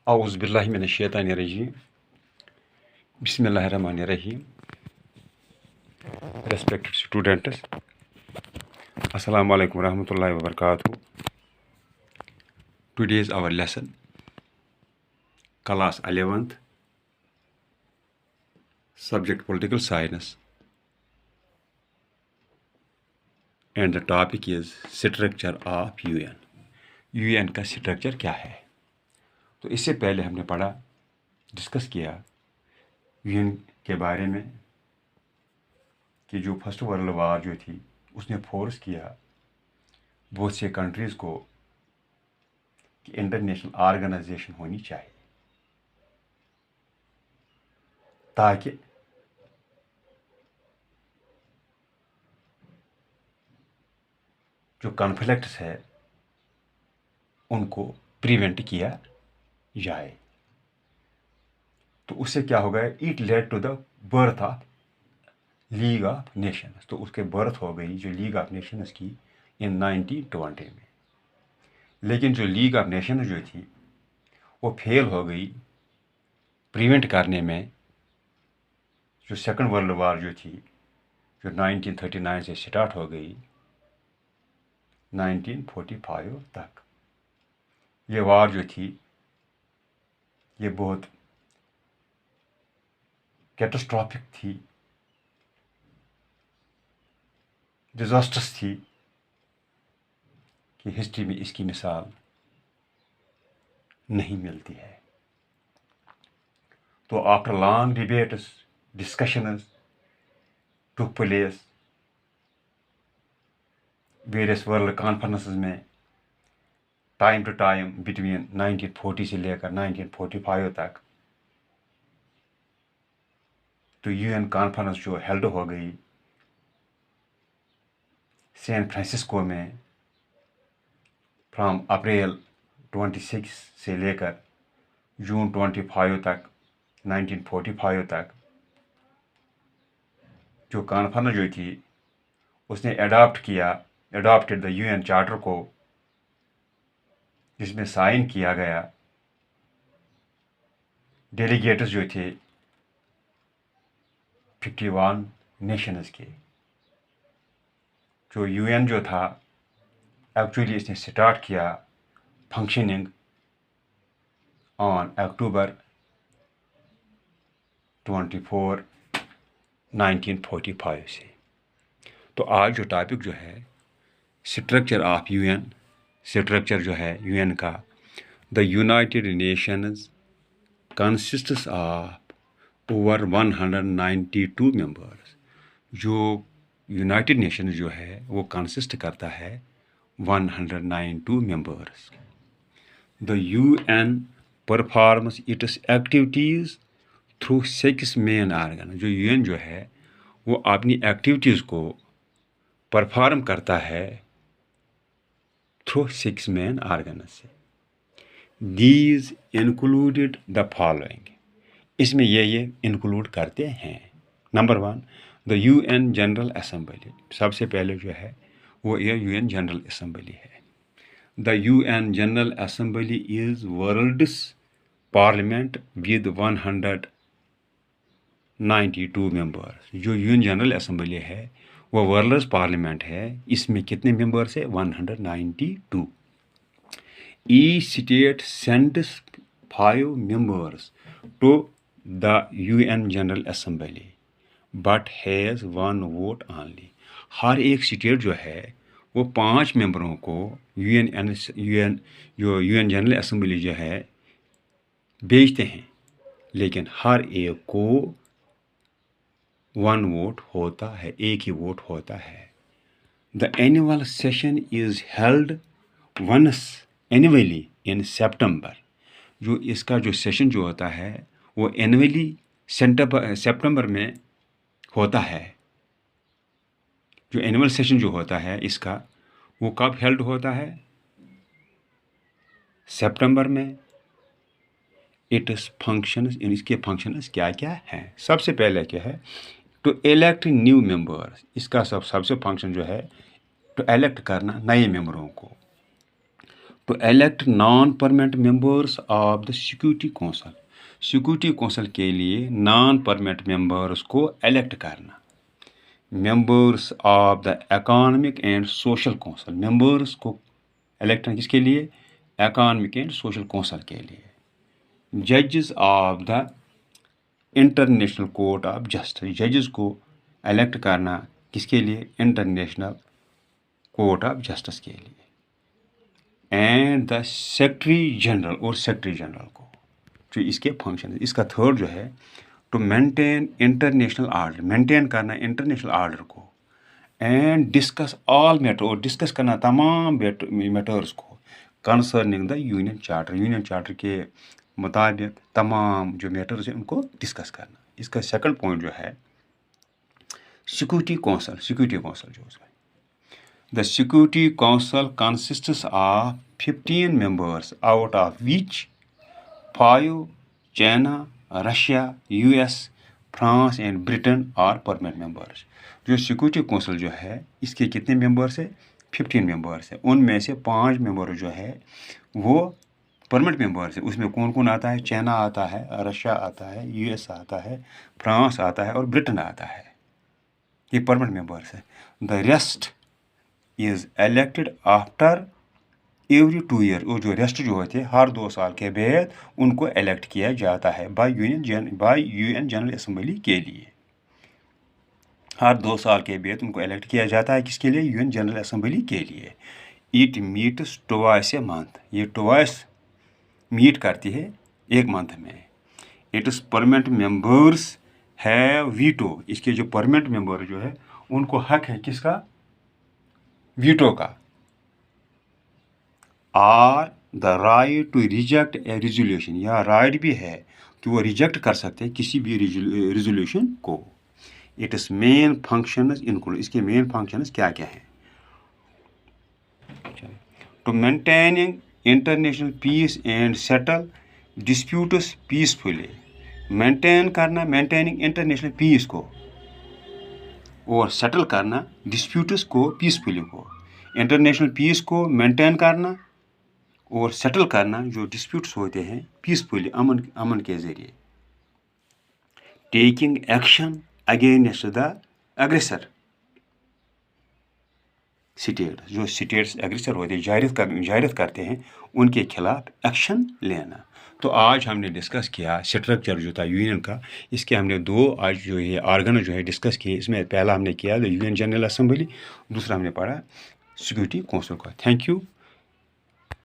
औज़ु बिल्लाहि मिनश शैतानिर रजीम बिस्मिल्लाहिर रहमानिर रहीम Respected students, Assalamu alaikum warahmatullahi wabarakatuh. Today is our lesson, class 11th, subject political science, and the topic is structure of UN. UN का structure क्या है? तो इससे पहले हमने पढ़ा, डिस्कस किया UN के बारे में कि जो फर्स्ट वर्ल्ड वार जो थी उसने फोर्स किया बहुत से कंट्रीज़ को कि इंटरनेशनल ऑर्गेनाइजेशन होनी चाहिए ताकि जो कॉन्फ्लिक्ट्स है उनको प्रिवेंट किया जाए। तो उससे क्या हो गया, it led to the birth of league of nations. तो उसके बर्थ हो गई जो लीग ऑफ नेशंस की इन 1920 में। लेकिन जो लीग ऑफ नेशंस जो थी वो फेल हो गई प्रिवेंट करने में। जो सेकंड वर्ल्ड वार जो थी जो 1939 से स्टार्ट हो गई 1945 तक, ये वार जो थी ये बहुत कैटास्ट्रॉफिक थी, डिजास्टर्स थी कि हिस्ट्री में इसकी मिसाल नहीं मिलती है। तो after long debates, discussions took place various world conferences में टाइम टू टाइम बिटवीन 1940 से लेकर 1945 तक। तो यूएन कॉन्फ्रेंस जो हेल्ड हो गई सैन फ्रांसिस्को में फ्रॉम अप्रैल 26 से लेकर जून 25 तक 1945 तक। जो कॉन्फ्रेंस जो थी उसने अडॉप्टेड द यूएन चार्टर को, जिसमें साइन किया गया डेलीगेट्स जो थे 51 नेशंस के। जो यूएन जो था एक्चुअली इसने स्टार्ट किया फंक्शनिंग ऑन अक्टूबर 24, 1945 से। तो आज जो टॉपिक जो है स्ट्रक्चर ऑफ यूएन, स्ट्रक्चर जो है यूएन का, the United Nations consists of over 192 members. जो यूनाइटेड नेशंस जो है वो कंसिस्ट करता है 192 members. The UN performs it's activities through 6 main organ. जो यूएन जो है वो अपनी एक्टिविटीज़ को परफॉर्म करता है थ्रू 6 मेन ऑर्गन से। These included the following. इसमें ये इंक्लूड करते हैं। Number 1, the UN general assembly. सबसे पहले जो है वो ये यूएन जनरल असेंबली है। The UN general assembly is world's parliament with 192 members. जो यूएन जनरल असेंबली है वो वर्ल्ड्स पार्लियामेंट है। इसमें कितने मेंबर्स है? 192। Each state sends 5 members to the UN general assembly but has 1 vote only. हर एक स्टेट जो है वो 5 मेंबरों को यूएन जनरल असेंबली जो है भेजते हैं, लेकिन हर एक को 1 वोट होता है, एक ही वोट होता है। The annual session is held once annually in September. जो इसका जो सेशन जो होता है वो एनुअली सितंबर में होता है। जो एनुअल सेशन जो होता है इसका वो कब हेल्ड होता है? सितंबर में। इट्स फंक्शंस, इसके फंक्शंस क्या क्या हैं? सबसे पहले क्या है? To elect new members. इसका सबसे फंक्शन जो है टू इलेक्ट करना नए मेंबरों को। To elect non permanent members of the security council. Security council के लिए नॉन परमानेंट मेंबर्स को एलेक्ट करना। Members of the economic and social council, members को एलेक्ट करना किसके लिए? इकोनॉमिक एंड सोशल काउंसिल के लिए। जजेस of the international court of justice, जजेस को एलेक्ट करना किसके लिए? इंटरनेशनल कोर्ट ऑफ जस्टिस के लिए। एंड द सेक्रेटरी जनरल, और सेक्रेटरी जनरल को, जो इसके फंक्शन, इसका थर्ड जो है to maintain international order, maintain करना इंटरनेशनल ऑर्डर को। एंड डिस्कस ऑल मैटर, और डिस्कस करना तमाम मैटर्स को concerning the union charter, union charter के मुताबिक तमाम जो मैटर्स हैं उनको डिस्कस करना। इसका सेकंड पॉइंट जो है सिक्योरिटी काउंसिल, सिक्योरिटी काउंसिल जो है, the security council consists of 15 members out of which 5 China, Russia, US, France and Britain are permanent members. जो सिक्योरिटी काउंसिल जो है इसके कितने मेंबर्स है? 15 मेंबर्स है। उनमें से 5 मेंबर जो है वो परमानेंट मेंबर्स है। उसमें कौन कौन आता है? चाइना आता है, रशिया आता है, यूएस आता है, फ्रांस आता है और ब्रिटेन आता है। ये परमानेंट मेंबर्स है। The rest is elected after every 2 year, और जो रेस्ट जो होते हैं हर 2 साल के बाद उनको इलेक्ट किया जाता है बाय यूएन जनरल असेंबली के लिए। हर 2 साल के बाद उनको इलेक्ट किया जाता है किसके लिए? यूएन जनरल असेंबली के लिए। It meets twice a month, ये ट्वाइस मीट करती है एक मंथ में। It's permanent members have veto, इसके जो परमानेंट मेंबर जो है उनको हक है किसका? वीटो का। Are the right to reject a resolution, या राइट भी है कि वो रिजेक्ट कर सकते हैं किसी भी रिजोल्यूशन को। इट्स मेन फंक्शंस इंक्लूड, इसके मेन फंक्शंस क्या क्या हैं? To maintaining international peace and settle disputes peacefully, maintain करना, मेंटेनिंग इंटरनेशनल पीस को, और सेटल करना डिस्प्यूट्स को पीसफुली को। इंटरनेशनल पीस को मेंटेन करना और सेटल करना जो डिस्प्यूट्स होते हैं पीसफुली, अमन के ज़रिए। Taking action against the aggressor state, जो स्टेट्स एग्रेसर होते हैं, जायरत करते हैं, उनके खिलाफ एक्शन लेना। तो आज हमने डिस्कस किया स्ट्रक्चर जो था यूनियन का। इसके हमने 2 आज जो ये ऑर्गन जो है डिस्कस किए। इसमें पहला हमने किया यूएन जनरल असेंबली, दूसरा हमने पढ़ा सिक्योरिटी काउंसिल का। Thank you.